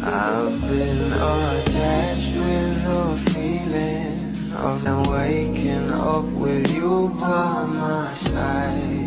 I've been attached with the feeling of them waking up with you by my side.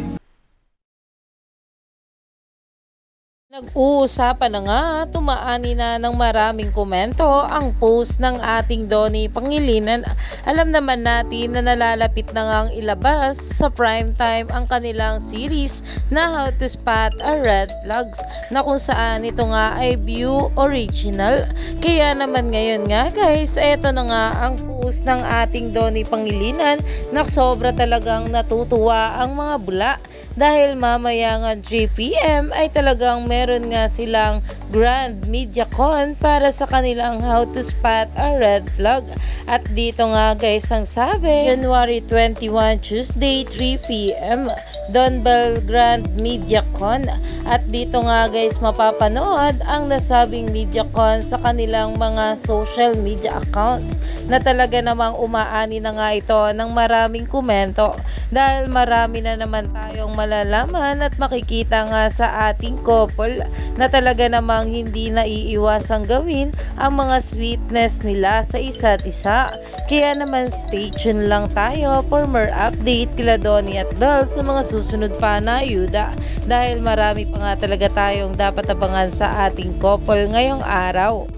Nag-uusapan na nga, tumaani na ng maraming komento ang post ng ating Donnie Pangilinan. Alam naman natin na nalalapit na ngang ilabas sa primetime ang kanilang series na How to Spot a Red Flags, na kung saan ito nga ay view original. Kaya naman ngayon nga guys, eto na nga ang post ng ating Donnie Pangilinan na sobra talagang natutuwa ang mga bula dahil mamaya nga 3 PM ay talagang meron nga silang Grand MediaCon para sa kanilang How to Spot a Red Flag. At dito nga guys ang sabi, January 21, Tuesday, 3 PM, Donbell Grand MediaCon. At dito nga guys mapapanood ang nasabing MediaCon sa kanilang mga social media accounts, na talaga namang umaani na nga ito ng maraming komento dahil marami na naman tayong malalaman at makikita nga sa ating couple na talaga namang hindi naiiwasang gawin ang mga sweetness nila sa isa't isa. Kaya naman stay tuned lang tayo for more update kila Donnie at Belle sa mga susunod pa na ayuda, dahil marami pa nga talaga tayong dapat abangan sa ating couple ngayong araw.